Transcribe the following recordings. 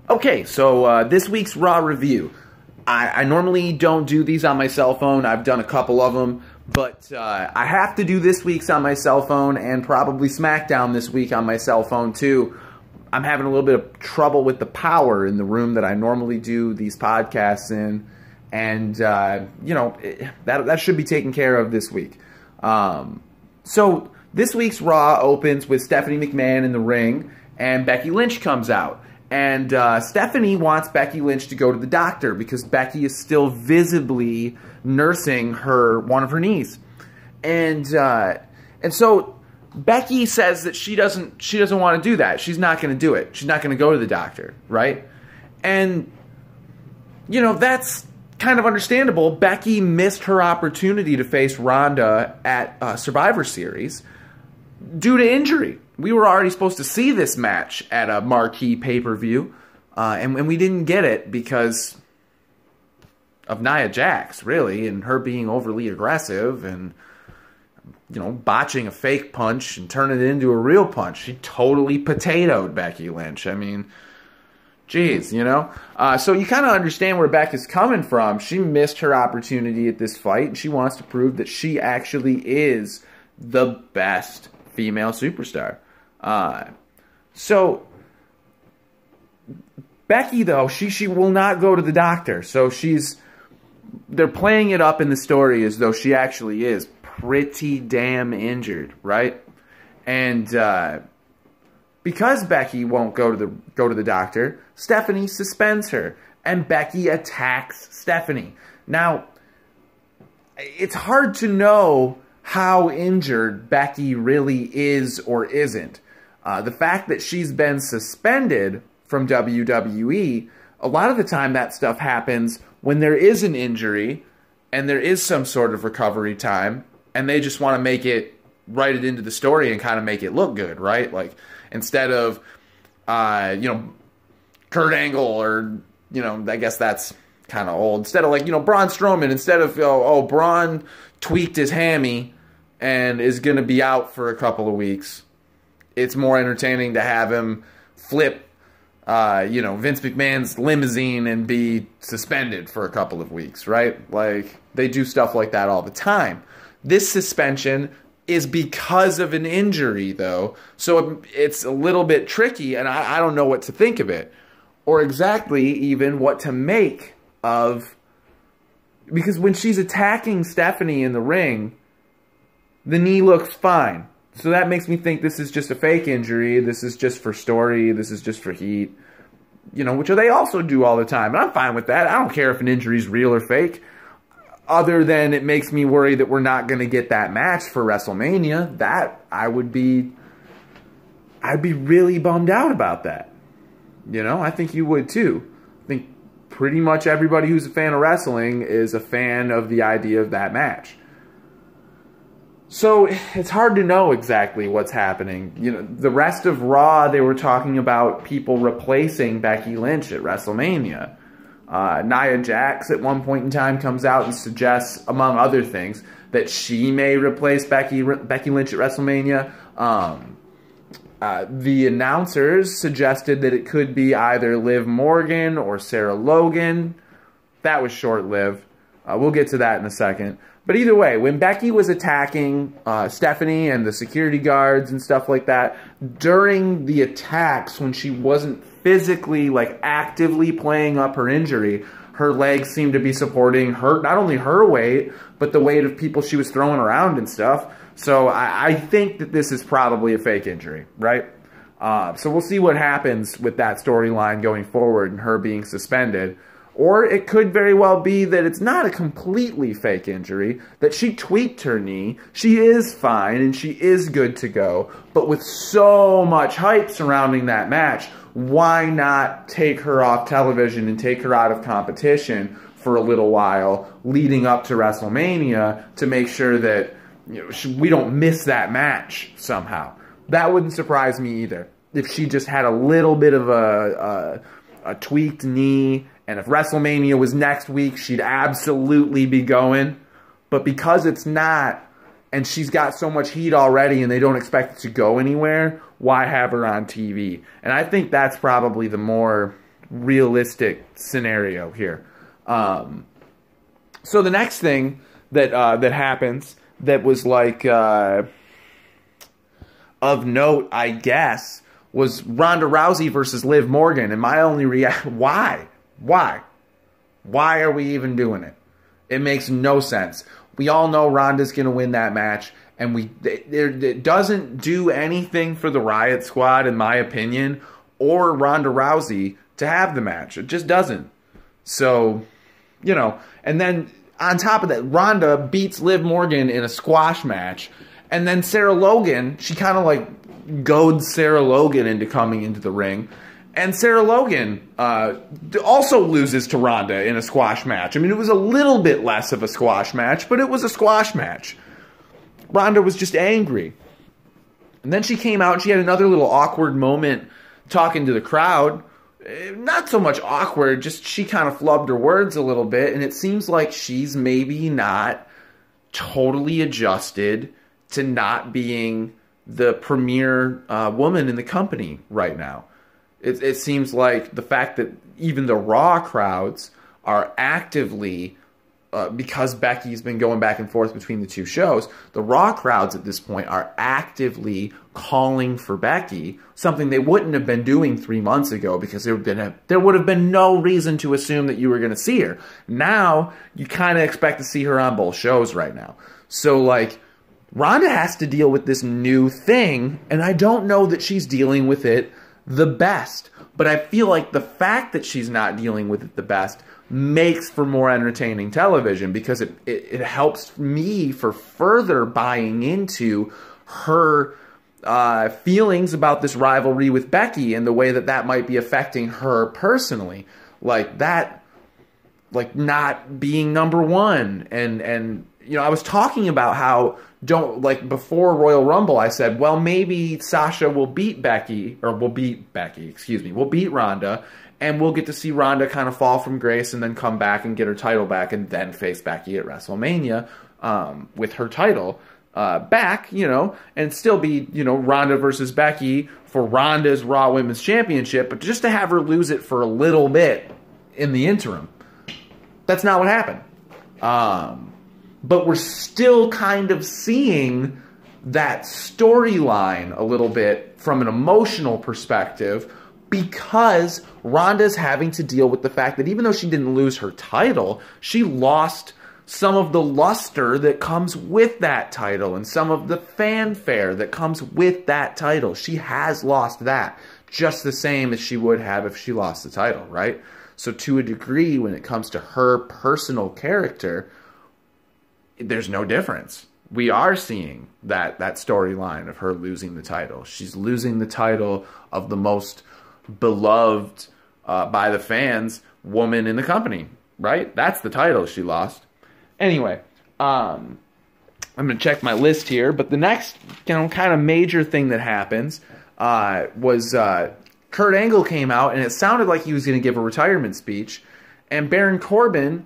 Okay, so this week's Raw review. I normally don't do these on my cell phone. I've done a couple of them, but I have to do this week's on my cell phone and probably SmackDown this week on my cell phone too. I'm having a little bit of trouble with the power in the room that I normally do these podcasts in, and you know, that should be taken care of this week. So this week's Raw opens with Stephanie McMahon in the ring, and Becky Lynch comes out. And Stephanie wants Becky Lynch to go to the doctor because Becky is still visibly nursing one of her knees. And so Becky says that she doesn't want to do that. She's not going to do it. She's not going to go to the doctor, right? And you know, that's kind of understandable. Becky missed her opportunity to face Ronda at Survivor Series due to injury. We were already supposed to see this match at a marquee pay-per-view, and we didn't get it because of Nia Jax, really, and her being overly aggressive and, you know, botching a fake punch and turning it into a real punch. She totally potatoed Becky Lynch. I mean, geez, you know? So you kind of understand where Becky's coming from. She missed her opportunity at this fight, and she wants to prove that she actually is the best female superstar. So Becky, though, she will not go to the doctor. So they're playing it up in the story as though she actually is pretty damn injured, right? And because Becky won't go to the doctor, Stephanie suspends her, and Becky attacks Stephanie. Now, it's hard to know how injured Becky really is or isn't. The fact that she's been suspended from WWE, a lot of the time that stuff happens when there is an injury and there is some sort of recovery time, and they just want to write it into the story and kind of make it look good, right? Like, instead of, you know, Kurt Angle or, you know, I guess that's kind of old. Instead of, like, you know, Braun Strowman, instead of, oh, Braun tweaked his hammy and is going to be out for a couple of weeks, it's more entertaining to have him flip, you know, Vince McMahon's limousine and be suspended for a couple of weeks, right? Like, they do stuff like that all the time. This suspension is because of an injury, though, so it's a little bit tricky, and I don't know what to think of it, or exactly even what to make of, because when she's attacking Stephanie in the ring, the knee looks fine. So that makes me think this is just a fake injury. This is just for story. This is just for heat. You know, which they also do all the time. And I'm fine with that. I don't care if an injury is real or fake. Other than it makes me worry that we're not going to get that match for WrestleMania. I'd be really bummed out about that. You know, I think you would too. I think pretty much everybody who's a fan of wrestling is a fan of the idea of that match. So it's hard to know exactly what's happening. You know, the rest of Raw, they were talking about people replacing Becky Lynch at WrestleMania. Nia Jax at one point in time comes out and suggests, among other things, that she may replace Becky Lynch at WrestleMania. The announcers suggested that it could be either Liv Morgan or Sarah Logan. That was short-lived. We'll get to that in a second. But either way, when Becky was attacking Stephanie and the security guards and stuff like that, during the attacks, when she wasn't physically, like, actively playing up her injury, her legs seemed to be supporting her, not only her weight, but the weight of people she was throwing around and stuff. So I think that this is probably a fake injury, right? So we'll see what happens with that storyline going forward and her being suspended. Or it could very well be that it's not a completely fake injury, that she tweaked her knee, she is fine, and she is good to go. But with so much hype surrounding that match, why not take her off television and take her out of competition for a little while leading up to WrestleMania to make sure that, you know, we don't miss that match somehow? That wouldn't surprise me either. If she just had a little bit of a tweaked knee, and if WrestleMania was next week, she'd absolutely be going. But because it's not, and she's got so much heat already and they don't expect it to go anywhere, why have her on TV? And I think that's probably the more realistic scenario here. So the next thing that that happens that was like of note, I guess, was Ronda Rousey versus Liv Morgan. And my only why are we even doing it? It makes no sense. We all know Ronda's going to win that match, and it doesn't do anything for the Riot Squad, in my opinion, or Ronda Rousey to have the match. It just doesn't. So, you know, and then on top of that, Ronda beats Liv Morgan in a squash match, and then Sarah Logan, she kind of like goads Sarah Logan into coming into the ring. And Sarah Logan also loses to Ronda in a squash match. I mean, it was a little bit less of a squash match, but it was a squash match. Ronda was just angry. And then she came out and she had another little awkward moment talking to the crowd. Not so much awkward, just she kind of flubbed her words a little bit. And it seems like she's maybe not totally adjusted to not being the premier woman in the company right now. It seems like the fact that even the Raw crowds are actively, because Becky's been going back and forth between the two shows, the Raw crowds at this point are actively calling for Becky, something they wouldn't have been doing 3 months ago because there would have been no reason to assume that you were going to see her. Now, you kind of expect to see her on both shows right now. So, like, Ronda has to deal with this new thing, and I don't know that she's dealing with it the best. But I feel like the fact that she's not dealing with it the best makes for more entertaining television, because it helps me for further buying into her feelings about this rivalry with Becky and the way that that might be affecting her personally. Like that, like not being number one. And you know, I was talking about how before Royal Rumble, I said, well, maybe Sasha will beat Becky, or will beat Ronda, and we'll get to see Ronda kind of fall from grace and then come back and get her title back and then face Becky at WrestleMania with her title back, you know, and still be, you know, Ronda versus Becky for Ronda's Raw Women's Championship, but just to have her lose it for a little bit in the interim. That's not what happened. But we're still kind of seeing that storyline a little bit from an emotional perspective, because Ronda's having to deal with the fact that even though she didn't lose her title, she lost some of the luster that comes with that title and some of the fanfare that comes with that title. She has lost that, just the same as she would have if she lost the title, right? So to a degree, when it comes to her personal character, there's no difference. We are seeing that storyline of her losing the title. She's losing the title of the most beloved by the fans woman in the company, right? That's the title she lost. Anyway, I'm going to check my list here, but the next, you know, kind of major thing that happens was Kurt Angle came out, and it sounded like he was going to give a retirement speech, and Baron Corbin,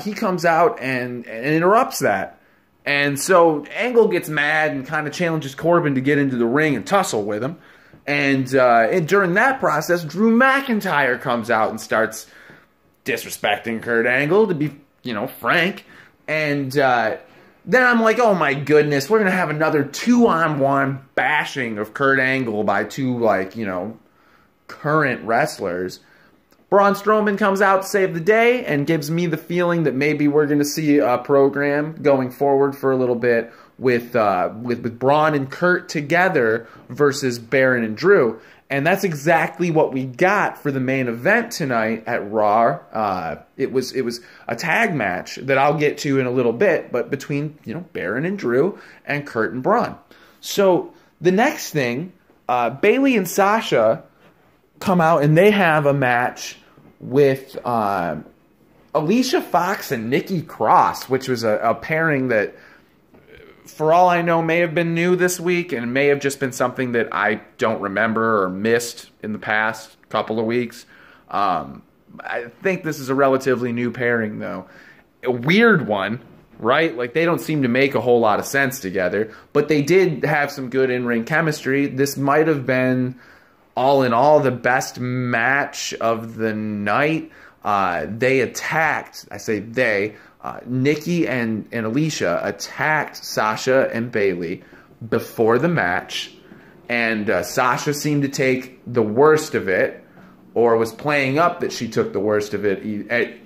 he comes out and interrupts that. And so Angle gets mad and kind of challenges Corbin to get into the ring and tussle with him. And during that process, Drew McIntyre comes out and starts disrespecting Kurt Angle, to be, you know, frank. And then I'm like, oh my goodness, we're going to have another 2-on-1 bashing of Kurt Angle by two, like, you know, current wrestlers. Braun Strowman comes out to save the day and gives me the feeling that maybe we're going to see a program going forward for a little bit with Braun and Kurt together versus Baron and Drew. And that's exactly what we got for the main event tonight at Raw. It was a tag match that I'll get to in a little bit, but between, you know, Baron and Drew and Kurt and Braun. So the next thing, Bayley and Sasha come out and they have a match with Alicia Fox and Nikki Cross, which was a pairing that, for all I know, may have been new this week and may have just been something that I don't remember or missed in the past couple of weeks. I think this is a relatively new pairing, though. A weird one, right? Like, they don't seem to make a whole lot of sense together, but they did have some good in-ring chemistry. This might have been all in all, the best match of the night. They attacked, I say they, Nikki and Alicia attacked Sasha and Bayley before the match, and Sasha seemed to take the worst of it, or was playing up that she took the worst of it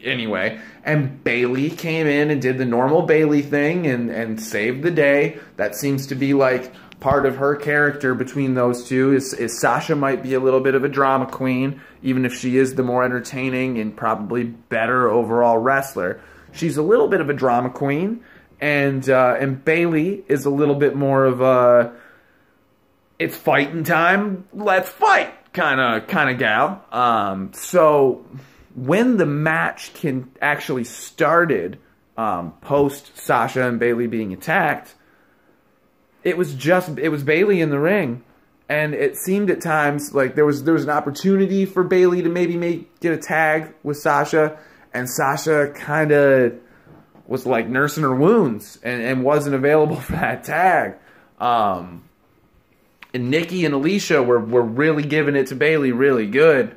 anyway. And Bayley came in and did the normal Bayley thing and saved the day. That seems to be like part of her character between those two, is Sasha might be a little bit of a drama queen, even if she is the more entertaining and probably better overall wrestler. She's a little bit of a drama queen, and Bayley is a little bit more of a, it's fighting time, let's fight kind of gal. So when the match actually started, post Sasha and Bayley being attacked, it was Bayley in the ring, and it seemed at times like there was an opportunity for Bayley to maybe get a tag with Sasha, and Sasha kind of was like nursing her wounds and wasn't available for that tag. And Nikki and Alicia were really giving it to Bayley really good.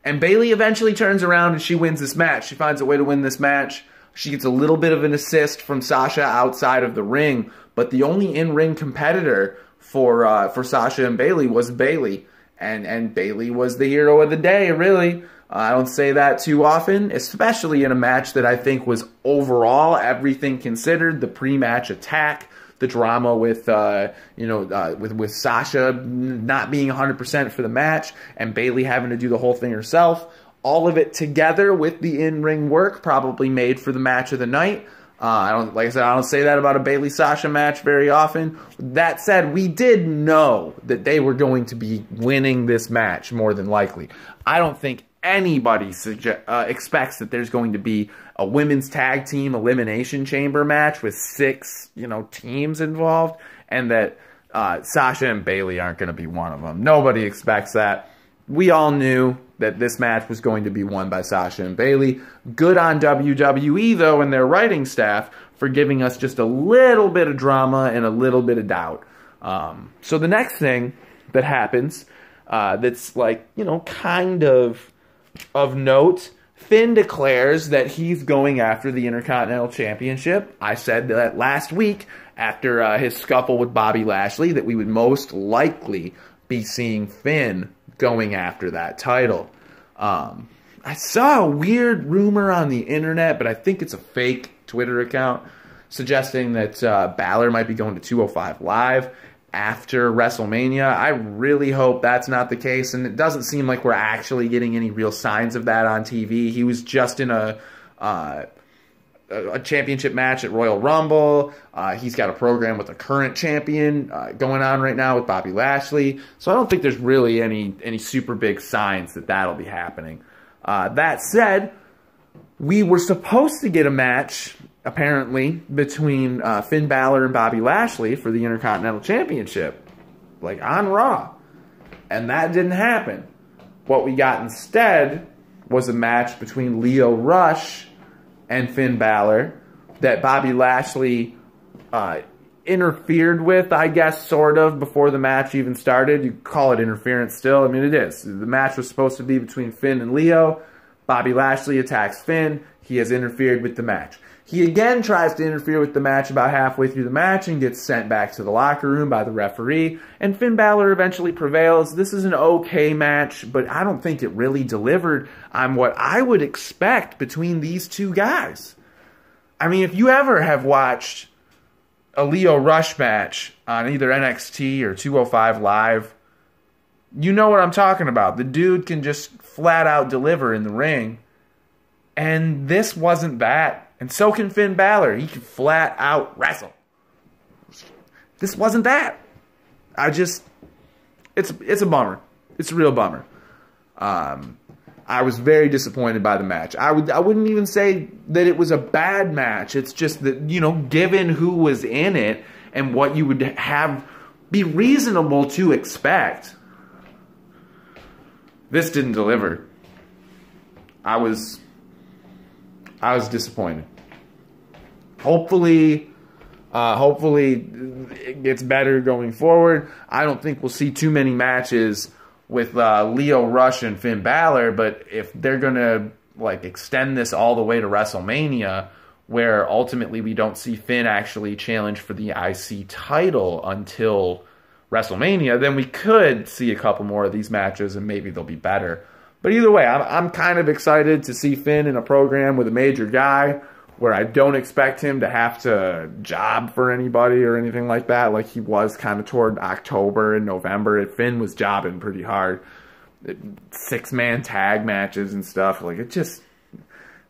And Bayley eventually turns around and she wins this match. She finds a way to win this match. She gets a little bit of an assist from Sasha outside of the ring, but the only in-ring competitor for Sasha and Bayley was Bayley. And Bayley was the hero of the day, really. I don't say that too often, especially in a match that I think was overall, everything considered, the pre-match attack, the drama with with Sasha not being 100% for the match, and Bayley having to do the whole thing herself. All of it together with the in-ring work probably made for the match of the night. Like I said, I don't say that about a Bayley-Sasha match very often. That said, we did know that they were going to be winning this match more than likely. I don't think anybody expects that there's going to be a women's tag team elimination chamber match with 6, teams involved, and that Sasha and Bayley aren't going to be one of them. Nobody expects that. We all knew that this match was going to be won by Sasha and Bayley. Good on WWE, though, and their writing staff for giving us just a little bit of drama and a little bit of doubt. So the next thing that happens that's like, kind of note, Finn declares that he's going after the Intercontinental Championship. I said that last week after his scuffle with Bobby Lashley that we would most likely be seeing Finn going after that title. I saw a weird rumor on the internet, but I think it's a fake Twitter account, suggesting that Balor might be going to 205 Live after WrestleMania. I really hope that's not the case, and it doesn't seem like we're actually getting any real signs of that on TV. He was just in a championship match at Royal Rumble. He's got a program with a current champion going on right now with Bobby Lashley. So I don't think there's really any super big signs that that'll be happening. That said, we were supposed to get a match, apparently, between Finn Balor and Bobby Lashley for the Intercontinental Championship, like on Raw. And that didn't happen. What we got instead was a match between Lio Rush and Finn Balor that Bobby Lashley interfered with, I guess, sort of, before the match even started. You call it interference still. I mean, it is. The match was supposed to be between Finn and Lio. Bobby Lashley attacks Finn. He has interfered with the match. He again tries to interfere with the match about halfway through the match and gets sent back to the locker room by the referee. And Finn Balor eventually prevails. This is an okay match, but I don't think it really delivered on what I would expect between these two guys. I mean, if you ever have watched a Lio Rush match on either NXT or 205 Live, you know what I'm talking about. The dude can just flat out deliver in the ring. And this wasn't that. And so can Finn Balor. He can flat out wrestle. This wasn't that. It's a bummer. It's a real bummer. I was very disappointed by the match. I wouldn't even say that it was a bad match. It's just that, given who was in it and what you would be reasonable to expect, this didn't deliver. I was disappointed. Hopefully it gets better going forward. I don't think we'll see too many matches with Leo Rush and Finn Balor, but if they're going to like extend this all the way to WrestleMania, where ultimately we don't see Finn actually challenge for the IC title until WrestleMania, then we could see a couple more of these matches and maybe they'll be better. But either way, I'm kind of excited to see Finn in a program with a major guy where I don't expect him to have to job for anybody or anything like that, like he was kind of toward October and November. Finn was jobbing pretty hard. 6-man tag matches and stuff. Like, it just...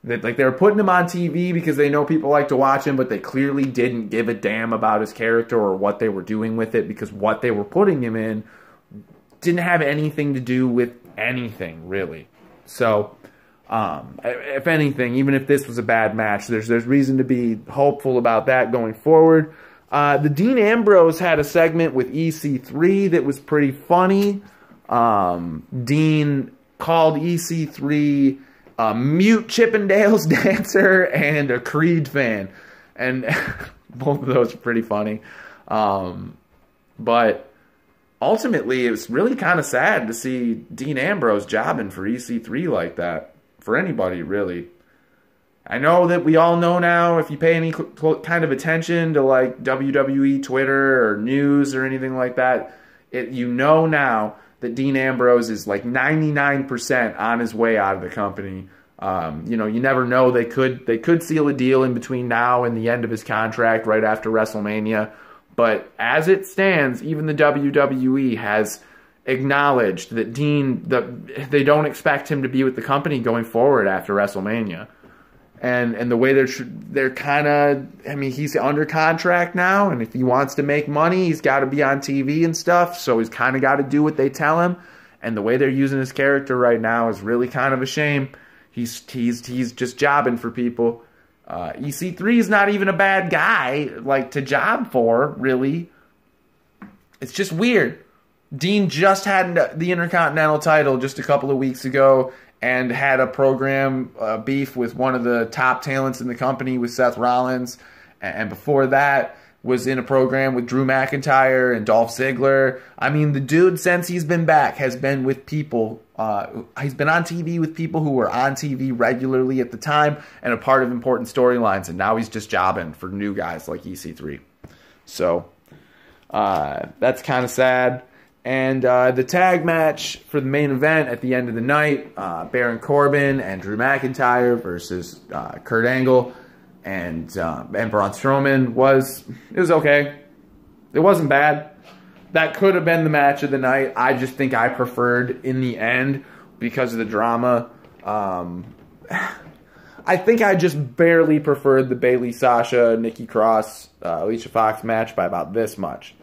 Like, they were putting him on TV because they know people like to watch him, but they clearly didn't give a damn about his character or what they were doing with it, because what they were putting him in didn't have anything to do with anything, really. So, if anything, even if this was a bad match, there's reason to be hopeful about that going forward. The Dean Ambrose had a segment with EC3 that was pretty funny. Dean called EC3... a mute Chippendales dancer and a Creed fan. And both of those are pretty funny. But ultimately, it was really kind of sad to see Dean Ambrose jobbing for EC3 like that. For anybody, really. I know that we all know now, if you pay any kind of attention to like WWE Twitter or news or anything like that, you know now that Dean Ambrose is like 99% on his way out of the company. You know, you never know. They could seal a deal in between now and the end of his contract right after WrestleMania. But as it stands, even the WWE has acknowledged that they don't expect him to be with the company going forward after WrestleMania. And the way they're kind of, I mean, he's under contract now, and if he wants to make money, he's got to be on TV and stuff, so he's kind of got to do what they tell him. And the way they're using his character right now is really kind of a shame. He's just jobbing for people. EC3 is not even a bad guy, like, to job for, really. It's just weird. Dean just had the Intercontinental title just a couple of weeks ago, and had a program beef with one of the top talents in the company with Seth Rollins. And before that, was in a program with Drew McIntyre and Dolph Ziggler. I mean, the dude, since he's been back, has been with people. He's been on TV with people who were on TV regularly at the time and a part of important storylines. And now he's just jobbing for new guys like EC3. So, that's kind of sad. And the tag match for the main event at the end of the night, Baron Corbin and Drew McIntyre versus Kurt Angle and Braun Strowman was okay. It wasn't bad. That could have been the match of the night. I just think I preferred in the end because of the drama. I think I just barely preferred the Bayley, Sasha, Nikki Cross, Alicia Fox match by about this much.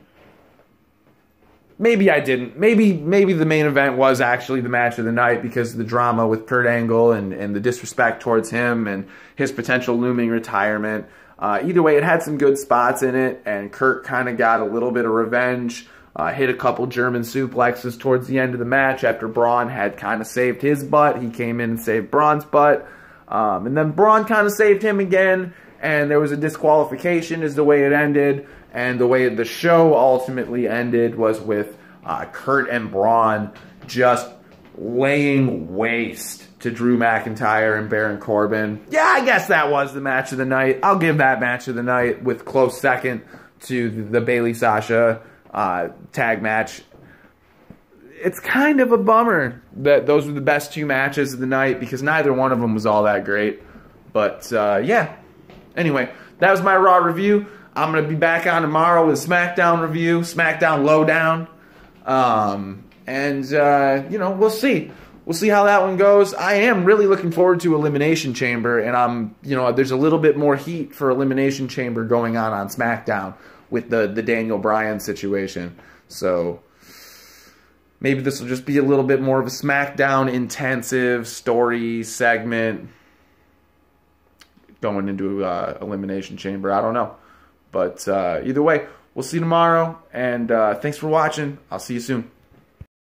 Maybe I didn't. Maybe the main event was actually the match of the night because of the drama with Kurt Angle and the disrespect towards him and his potential looming retirement. Either way, it had some good spots in it, and Kurt kind of got a little bit of revenge. Hit a couple German suplexes towards the end of the match after Braun had kind of saved his butt. He came in and saved Braun's butt. And then Braun kind of saved him again, and there was a disqualification is the way it ended. And the way the show ultimately ended was with Kurt and Braun just laying waste to Drew McIntyre and Baron Corbin. Yeah, I guess that was the match of the night. I'll give that match of the night with close second to the Bayley-Sasha tag match. It's kind of a bummer that those were the best two matches of the night because neither one of them was all that great. But, yeah. Anyway, that was my Raw review. I'm going to be back on tomorrow with a SmackDown review, SmackDown Lowdown. You know, we'll see. We'll see how that one goes. I am really looking forward to Elimination Chamber, and you know, there's a little bit more heat for Elimination Chamber going on SmackDown with the Daniel Bryan situation. So maybe this will just be a little bit more of a SmackDown intensive story segment going into Elimination Chamber. I don't know. But either way, we'll see you tomorrow, and thanks for watching. I'll see you soon.